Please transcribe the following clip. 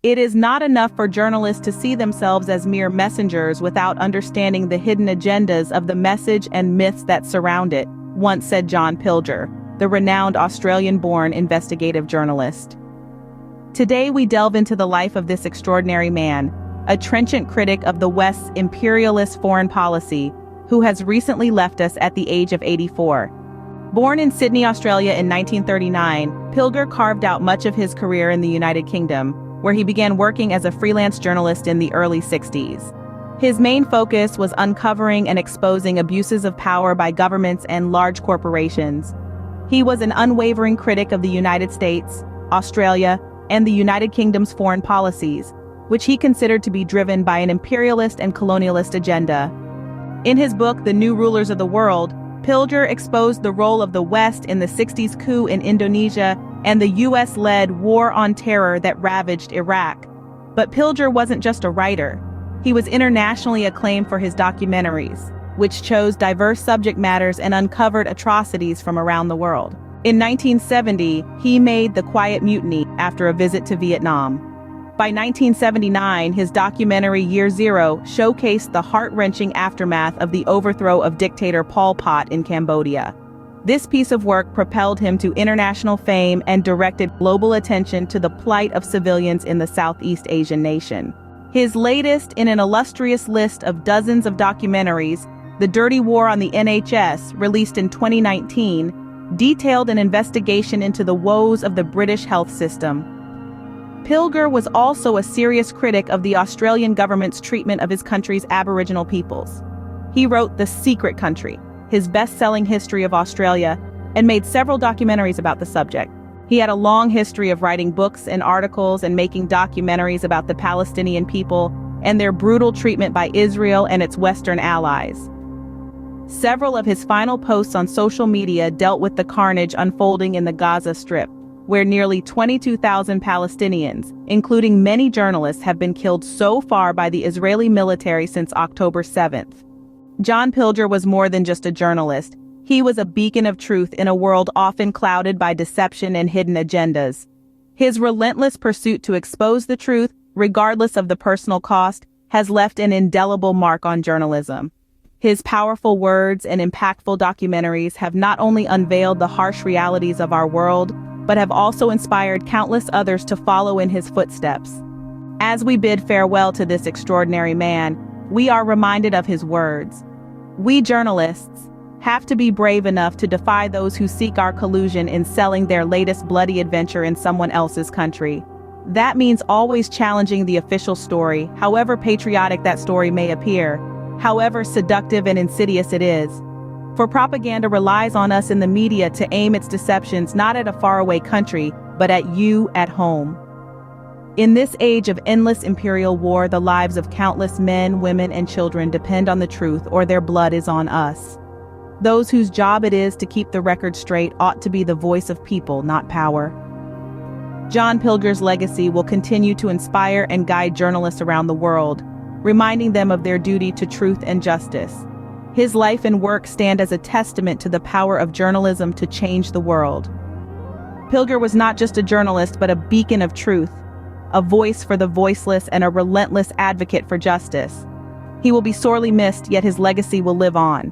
It is not enough for journalists to see themselves as mere messengers without understanding the hidden agendas of the message and myths that surround it, once said John Pilger, the renowned Australian-born investigative journalist. Today we delve into the life of this extraordinary man, a trenchant critic of the West's imperialist foreign policy, who has recently left us at the age of 84. Born in Sydney, Australia in 1939, Pilger carved out much of his career in the United Kingdom, where he began working as a freelance journalist in the early 60s. His main focus was uncovering and exposing abuses of power by governments and large corporations. He was an unwavering critic of the United States, Australia, and the United Kingdom's foreign policies, which he considered to be driven by an imperialist and colonialist agenda. In his book, The New Rulers of the World, Pilger exposed the role of the West in the 60s coup in Indonesia and the US-led war on terror that ravaged Iraq. But Pilger wasn't just a writer. He was internationally acclaimed for his documentaries, which chose diverse subject matters and uncovered atrocities from around the world. In 1970, he made The Quiet Mutiny after a visit to Vietnam. By 1979, his documentary Year Zero showcased the heart-wrenching aftermath of the overthrow of dictator Pol Pot in Cambodia. This piece of work propelled him to international fame and directed global attention to the plight of civilians in the Southeast Asian nation. His latest in an illustrious list of dozens of documentaries, The Dirty War on the NHS, released in 2019, detailed an investigation into the woes of the British health system. Pilger was also a serious critic of the Australian government's treatment of his country's Aboriginal peoples. He wrote The Secret Country, his best-selling history of Australia, and made several documentaries about the subject. He had a long history of writing books and articles and making documentaries about the Palestinian people and their brutal treatment by Israel and its Western allies. Several of his final posts on social media dealt with the carnage unfolding in the Gaza Strip, where nearly 22,000 Palestinians, including many journalists, have been killed so far by the Israeli military since October 7th. John Pilger was more than just a journalist. He was a beacon of truth in a world often clouded by deception and hidden agendas. His relentless pursuit to expose the truth, regardless of the personal cost, has left an indelible mark on journalism. His powerful words and impactful documentaries have not only unveiled the harsh realities of our world, but have also inspired countless others to follow in his footsteps. As we bid farewell to this extraordinary man, we are reminded of his words. We journalists have to be brave enough to defy those who seek our collusion in selling their latest bloody adventure in someone else's country. That means always challenging the official story, however patriotic that story may appear, however seductive and insidious it is. For propaganda relies on us in the media to aim its deceptions not at a faraway country, but at you at home. In this age of endless imperial war, the lives of countless men, women, and children depend on the truth, or their blood is on us. Those whose job it is to keep the record straight ought to be the voice of people, not power. John Pilger's legacy will continue to inspire and guide journalists around the world, reminding them of their duty to truth and justice. His life and work stand as a testament to the power of journalism to change the world. Pilger was not just a journalist, but a beacon of truth, a voice for the voiceless, and a relentless advocate for justice. He will be sorely missed, yet his legacy will live on.